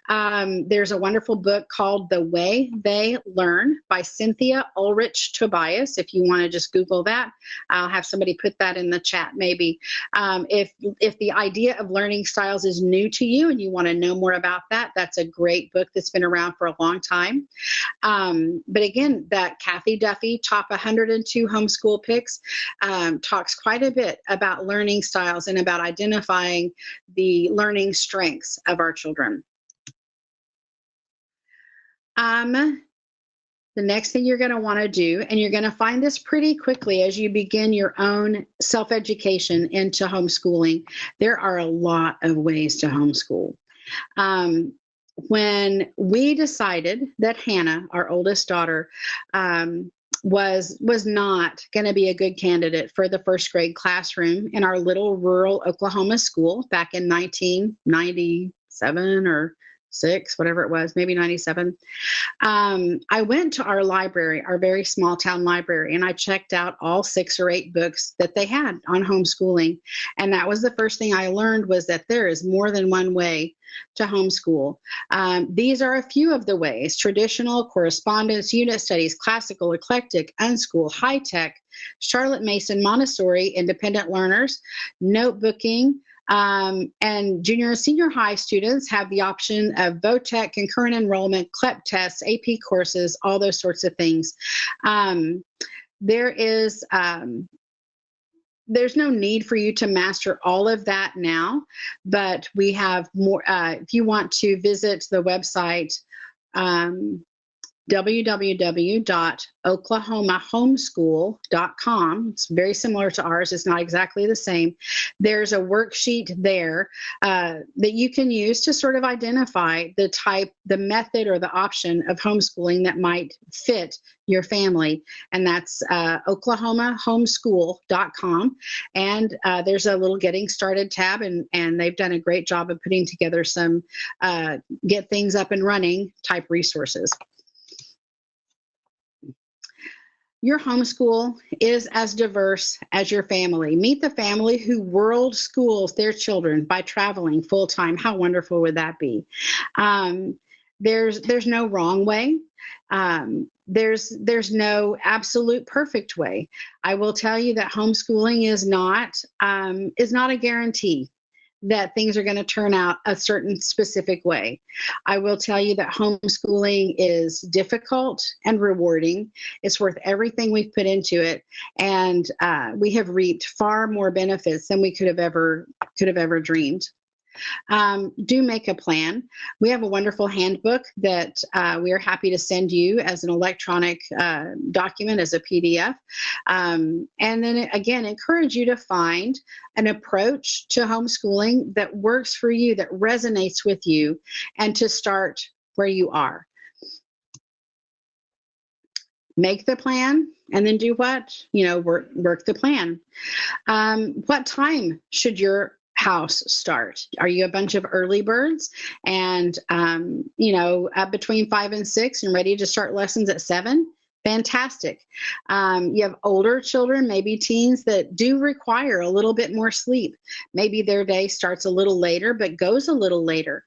A: There's a wonderful book called The Way They Learn by Cynthia Ulrich Tobias. If you want to just Google that, I'll have somebody put that in the chat maybe. If the idea of learning styles is new to you and you want to know more about that, that's a great book that's been around for a long time. But again, that Kathy Duffy Top 102 Homeschool Picks talks quite a bit about learning styles and about identifying the learning strengths of our children. The next thing you're going to want to do, and you're going to find this pretty quickly as you begin your own self-education into homeschooling, there are a lot of ways to homeschool. When we decided that Hannah, our oldest daughter, was not going to be a good candidate for the first grade classroom in our little rural Oklahoma school back in 1997 or 6, whatever it was, maybe 97. I went to our library, our very small town library, and I checked out all 6 or 8 books that they had on homeschooling. And that was the first thing I learned, was that there is more than one way to homeschool. These are a few of the ways: traditional, correspondence, unit studies, classical, eclectic, unschool, high-tech, Charlotte Mason, Montessori, independent learners, notebooking, and junior and senior high students have the option of VOTEC, concurrent enrollment, CLEP tests, AP courses, all those sorts of things. There is there's no need for you to master all of that now, but we have more. If you want to visit the website, www.oklahomaomeschool.com. It's very similar to ours. It's not exactly the same. There's a worksheet there that you can use to sort of identify the type, the method, or the option of homeschooling that might fit your family. And that's Oklahomaomeschool.com. And there's a little getting started tab, and they've done a great job of putting together some get things up and running type resources. Your homeschool is as diverse as your family. Meet the family who world schools their children by traveling full-time. How wonderful would that be? There's no wrong way. There's no absolute perfect way. I will tell you that homeschooling is not a guarantee that things are going to turn out a certain specific way. I will tell you that homeschooling is difficult and rewarding. It's worth everything we've put into it, and we have reaped far more benefits than we could have ever dreamed. Do make a plan. We have a wonderful handbook that we are happy to send you as an electronic document, as a PDF. And then again, encourage you to find an approach to homeschooling that works for you, that resonates with you, and to start where you are. Make the plan and then do what? Work the plan. What time should your house start? Are you a bunch of early birds and between 5 and 6 and ready to start lessons at 7? Fantastic. You have older children, maybe teens, that do require a little bit more sleep. Maybe their day starts a little later but goes a little later.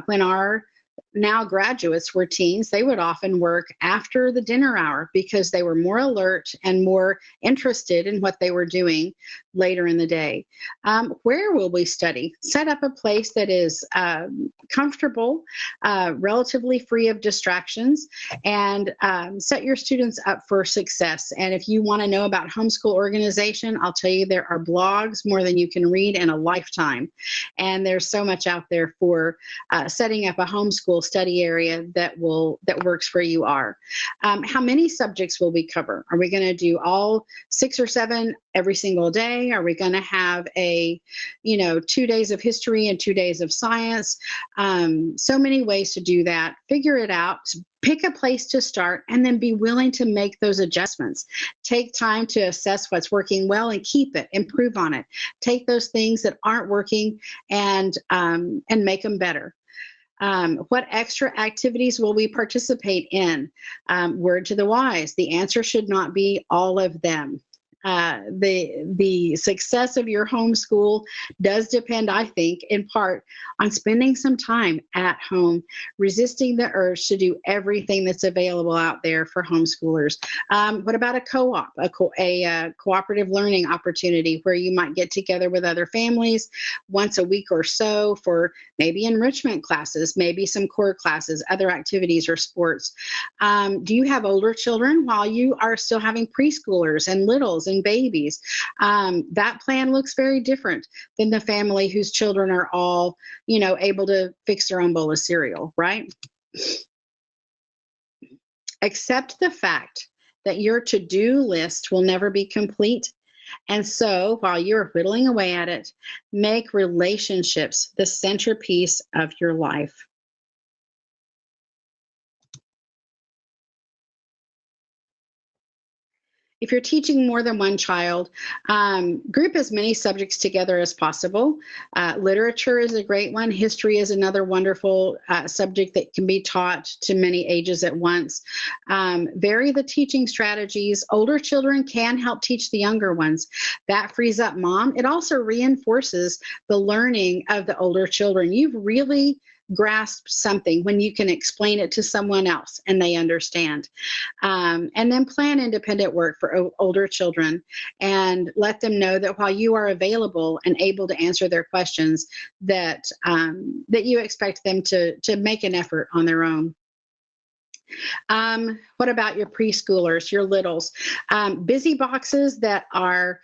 A: When our now graduates were teens, they would often work after the dinner hour because they were more alert and more interested in what they were doing later in the day. Where will we study? Set up a place that is comfortable, relatively free of distractions, and set your students up for success. And if you want to know about homeschool organization, I'll tell you there are blogs more than you can read in a lifetime. And there's so much out there for setting up a homeschool study area that works where you are. How many subjects will we cover? Are we going to do all 6 or 7 every single day? Are we going to have 2 days of history and 2 days of science? So many ways to do that. Figure it out. Pick a place to start and then be willing to make those adjustments. Take time to assess what's working well and keep it, improve on it. Take those things that aren't working and make them better. What extra activities will we participate in? Word to the wise, the answer should not be all of them. The success of your homeschool does depend, I think, in part on spending some time at home, resisting the urge to do everything that's available out there for homeschoolers. What about a co-op, a cooperative learning opportunity where you might get together with other families once a week or so for maybe enrichment classes, maybe some core classes, other activities or sports? Do you have older children while you are still having preschoolers and littles and babies? That plan looks very different than the family whose children are all, able to fix their own bowl of cereal, right? Accept the fact that your to-do list will never be complete. And so while you're whittling away at it, make relationships the centerpiece of your life. If you're teaching more than one child, group as many subjects together as possible. Literature is a great one. History is another wonderful subject that can be taught to many ages at once. Vary the teaching strategies. Older children can help teach the younger ones. That frees up mom. It also reinforces the learning of the older children. You've really grasp something when you can explain it to someone else and they understand. And then plan independent work for older children and let them know that while you are available and able to answer their questions, that you expect them to make an effort on their own. What about your preschoolers, your littles? Busy boxes that are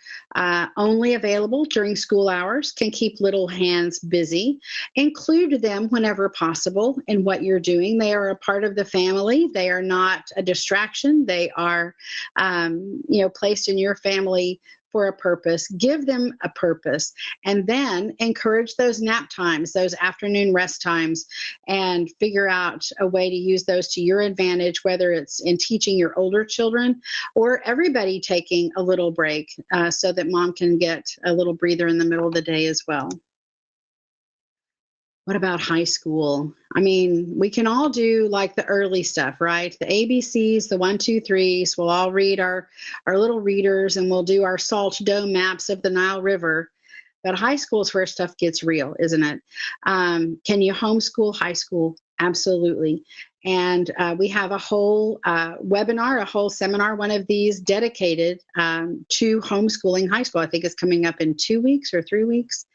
A: only available during school hours can keep little hands busy. Include them whenever possible in what you're doing. They are a part of the family. They are not a distraction. They are, placed in your family for a purpose. Give them a purpose, and then encourage those nap times, those afternoon rest times, and figure out a way to use those to your advantage, whether it's in teaching your older children or everybody taking a little break so that mom can get a little breather in the middle of the day as well. What about high school? I mean, we can all do like the early stuff, right? The ABCs, the 1, 2, 3s. We'll all read our little readers, and we'll do our salt dome maps of the Nile River. But high school is where stuff gets real, isn't it? Can you homeschool high school? Absolutely. And we have a whole webinar, a whole seminar, one of these dedicated to homeschooling high school. I think it's coming up in 2 weeks or 3 weeks.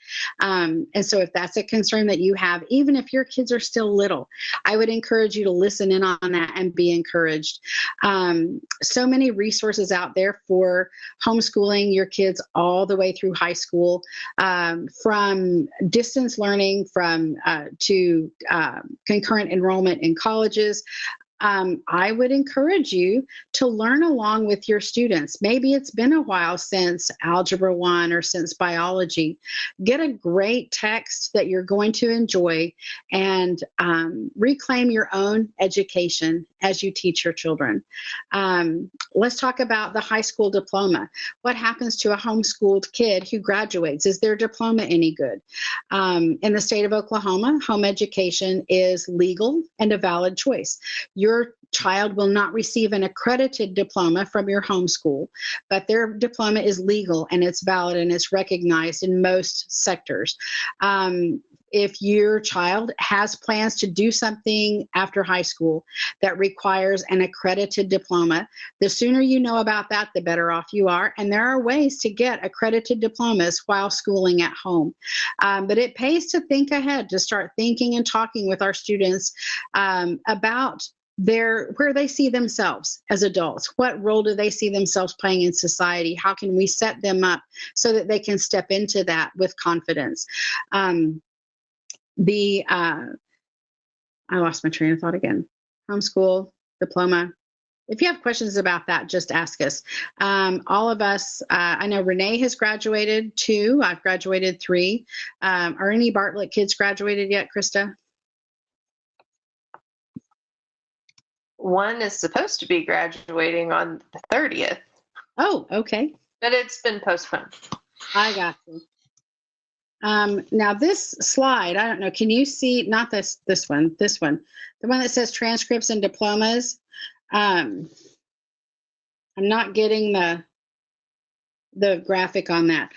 A: And so if that's a concern that you have, even if your kids are still little, I would encourage you to listen in on that and be encouraged. So many resources out there for homeschooling your kids all the way through high school, from distance learning, to concurrent enrollment in colleges. I would encourage you to learn along with your students. Maybe it's been a while since Algebra 1 or since biology. Get a great text that you're going to enjoy, and reclaim your own education as you teach your children. Let's talk about the high school diploma. What happens to a homeschooled kid who graduates? Is their diploma any good? In the state of Oklahoma, home education is legal and a valid choice. Your child will not receive an accredited diploma from your homeschool, but their diploma is legal and it's valid and it's recognized in most sectors. If your child has plans to do something after high school that requires an accredited diploma, the sooner you know about that, the better off you are. And there are ways to get accredited diplomas while schooling at home. But it pays to think ahead, to start thinking and talking with our students about where they see themselves as adults. What role do they see themselves playing in society? How can we set them up so that they can step into that with confidence? I lost my train of thought again. Homeschool, diploma. If you have questions about that, just ask us. All of us, I know Renee has graduated 2. I've graduated 3. Are any Bartlett kids graduated yet, Krista?
B: One is supposed to be graduating on the 30th.
A: Oh, okay.
B: But it's been postponed.
A: I got you. Now this slide, I don't know, can you see, not this one, the one that says transcripts and diplomas? I'm not getting the graphic on that.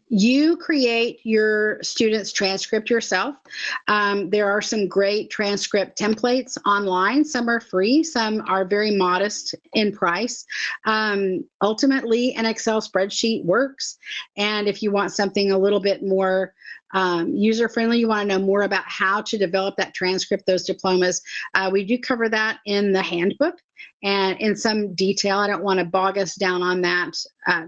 A: You create your student's transcript yourself. There are some great transcript templates online. Some are free, some are very modest in price. Ultimately, an Excel spreadsheet works. And if you want something a little bit more user-friendly, you want to know more about how to develop that transcript, those diplomas, we do cover that in the handbook and in some detail. I don't want to bog us down on that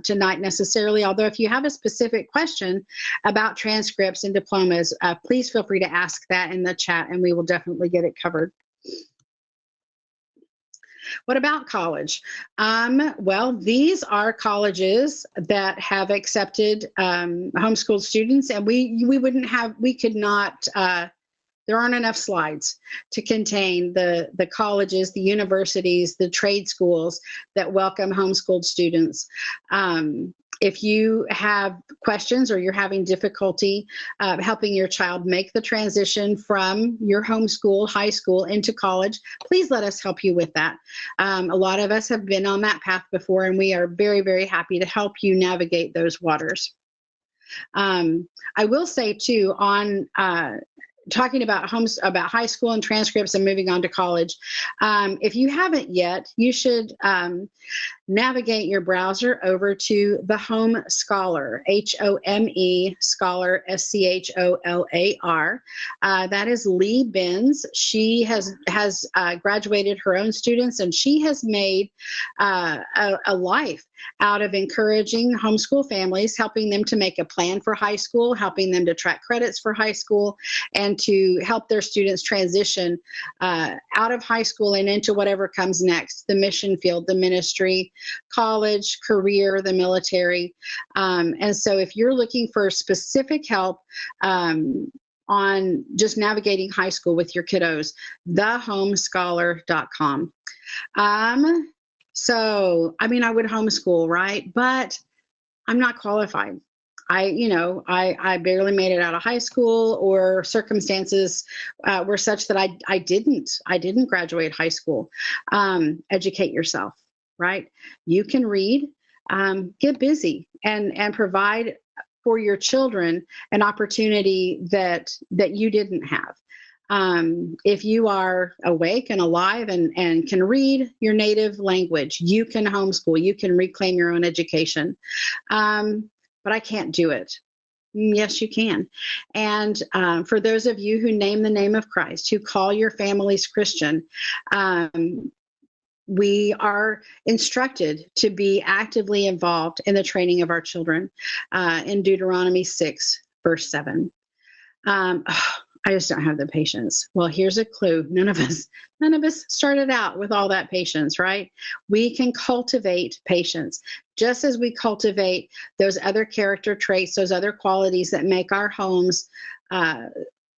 A: tonight necessarily, although if you have a specific question about transcripts and diplomas, please feel free to ask that in the chat and we will definitely get it covered. What about college? Well, these are colleges that have accepted homeschooled students, and there aren't enough slides to contain the colleges, the universities, the trade schools that welcome homeschooled students. If you have questions or you're having difficulty helping your child make the transition from your homeschool, high school into college, please let us help you with that. A lot of us have been on that path before, and we are very, very happy to help you navigate those waters. I will say too, on talking about about high school and transcripts and moving on to college. If you haven't yet, you should navigate your browser over to the Home Scholar, HOME Scholar, SCHOLAR. That is Lee Benz. She has graduated her own students, and she has made a life out of encouraging homeschool families, helping them to make a plan for high school, helping them to track credits for high school, and to help their students transition out of high school and into whatever comes next, the mission field, the ministry, college, career, the military. And so if you're looking for specific help on just navigating high school with your kiddos, thehomescholar.com. So, I mean, I would homeschool, right? But I'm not qualified. I barely made it out of high school, or circumstances were such that I didn't graduate high school. Educate yourself, right? You can read, get busy, and provide for your children an opportunity that you didn't have. If you are awake and alive and can read your native language, you can homeschool, you can reclaim your own education. But I can't do it. Yes, you can. And for those of you who name the name of Christ, who call your families Christian, we are instructed to be actively involved in the training of our children in Deuteronomy 6, verse 7. I just don't have the patience. Well, here's a clue. None of us started out with all that patience, right? We can cultivate patience, just as we cultivate those other character traits, those other qualities that make our homes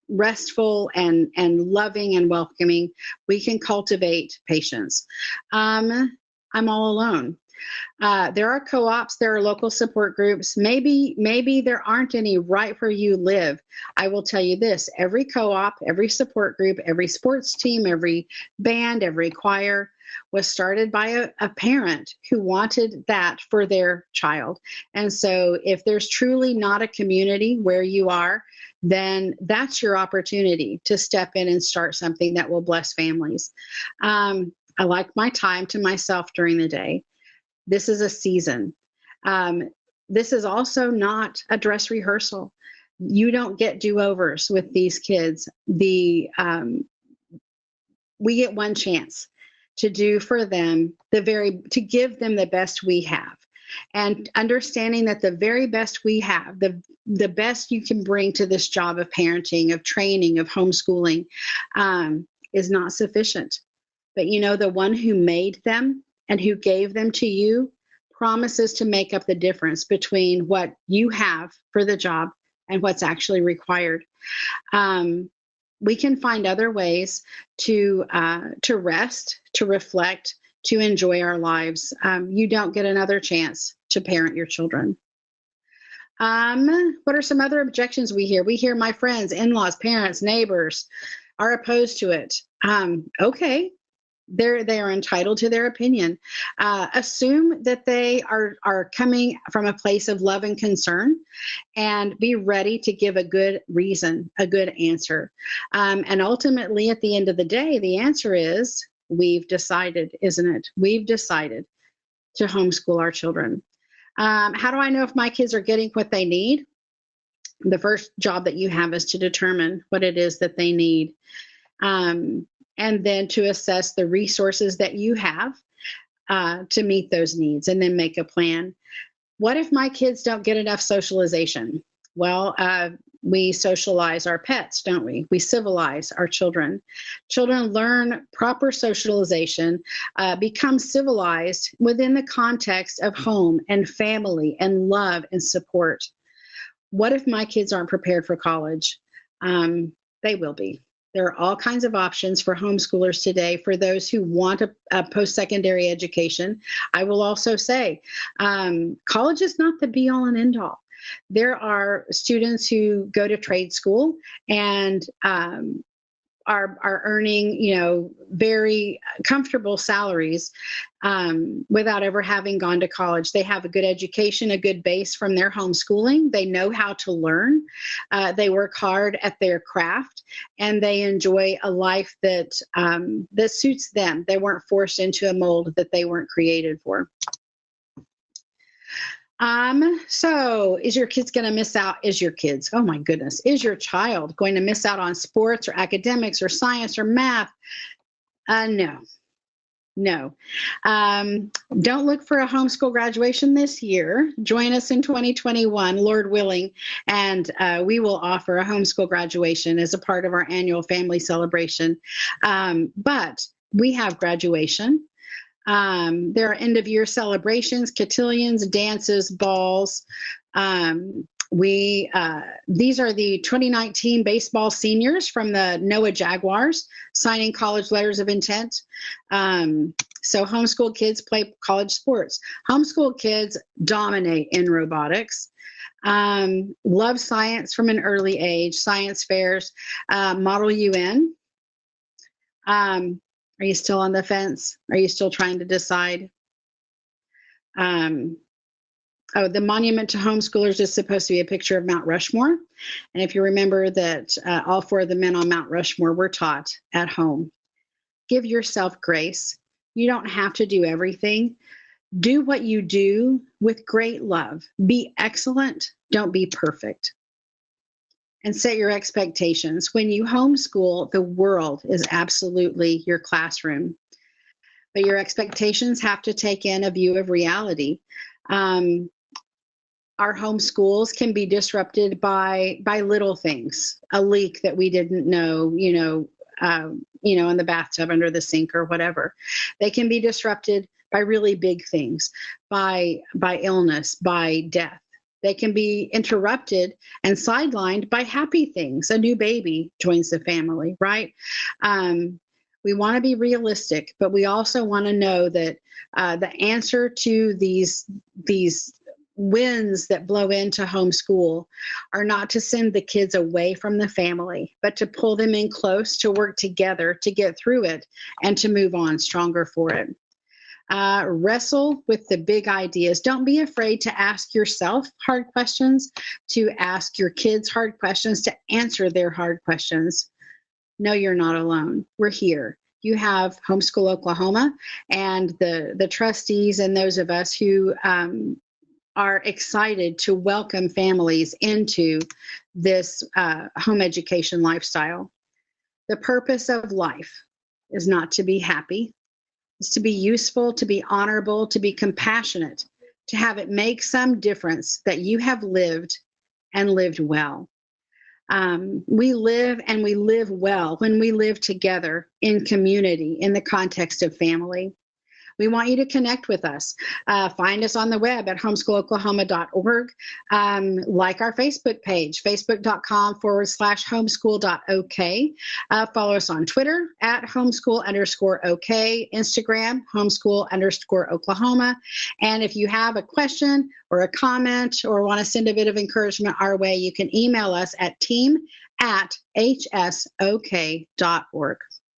A: restful and loving and welcoming. We can cultivate patience. I'm all alone. There are co-ops, there are local support groups. Maybe there aren't any right where you live. I will tell you this: every co-op, every support group, every sports team, every band, every choir was started by a parent who wanted that for their child. And so if there's truly not a community where you are, then that's your opportunity to step in and start something that will bless families. I like my time to myself during the day. This is a season. This is also not a dress rehearsal. You don't get do-overs with these kids. We get one chance to do for them to give them the best we have. And understanding that the very best we have, the best you can bring to this job of parenting, of training, of homeschooling, is not sufficient. But the one who made them and who gave them to you promises to make up the difference between what you have for the job and what's actually required. We can find other ways to rest, to reflect, to enjoy our lives. You don't get another chance to parent your children. What are some other objections we hear? We hear my friends, in-laws, parents, neighbors are opposed to it. Okay. They are entitled to their opinion. Assume that they are coming from a place of love and concern, and be ready to give a good reason, a good answer. And ultimately, at the end of the day, the answer is, we've decided, isn't it? We've decided to homeschool our children. How do I know if my kids are getting what they need? The first job that you have is to determine what it is that they need. And then to assess the resources that you have to meet those needs, and then make a plan. What if my kids don't get enough socialization? Well, we socialize our pets, don't we? We civilize our children. Children learn proper socialization, become civilized within the context of home and family and love and support. What if my kids aren't prepared for college? They will be. There are all kinds of options for homeschoolers today for those who want a post-secondary education. I will also say, college is not the be-all and end-all. There are students who go to trade school and are earning, very comfortable salaries without ever having gone to college. They have a good education, a good base from their homeschooling. They know how to learn. They work hard at their craft, and they enjoy a life that suits them. They weren't forced into a mold that they weren't created for. So is your kids going to miss out? Is your child going to miss out on sports or academics or science or math? No. Don't look for a homeschool graduation this year. Join us in 2021, Lord willing, and we will offer a homeschool graduation as a part of our annual family celebration. But we have graduation. There are end-of-year celebrations, cotillions, dances, balls. These are the 2019 baseball seniors from the NOAA Jaguars signing college letters of intent. So homeschool kids play college sports. Homeschool kids dominate in robotics. Love science from an early age, science fairs, Model UN. Are you still on the fence? Are you still trying to decide? The monument to homeschoolers is supposed to be a picture of Mount Rushmore. And if you remember that all 4 of the men on Mount Rushmore were taught at home. Give yourself grace. You don't have to do everything. Do what you do with great love. Be excellent. Don't be perfect. And set your expectations. When you homeschool, the world is absolutely your classroom. But your expectations have to take in a view of reality. Our homeschools can be disrupted by little things, a leak that we didn't know, in the bathtub under the sink or whatever. They can be disrupted by really big things, by illness, by death. They can be interrupted and sidelined by happy things. A new baby joins the family, right? We want to be realistic, but we also want to know that the answer to these winds that blow into homeschool are not to send the kids away from the family, but to pull them in close, to work together to get through it and to move on stronger for it. Wrestle with the big ideas. Don't be afraid to ask yourself hard questions, to ask your kids hard questions, to answer their hard questions. No, you're not alone. We're here. You have Homeschool Oklahoma and the trustees and those of us who are excited to welcome families into this home education lifestyle. The purpose of life is not to be happy. Is to be useful, to be honorable, to be compassionate, to have it make some difference that you have lived and lived well. We live and we live well when we live together in community, in the context of family. We want you to connect with us. Find us on the web at homeschooloklahoma.org. Like our Facebook page, facebook.com/homeschool.ok. Follow us on Twitter at homeschool_OK, Instagram, homeschool_Oklahoma. And if you have a question or a comment or want to send a bit of encouragement our way, you can email us at team@hsok.org.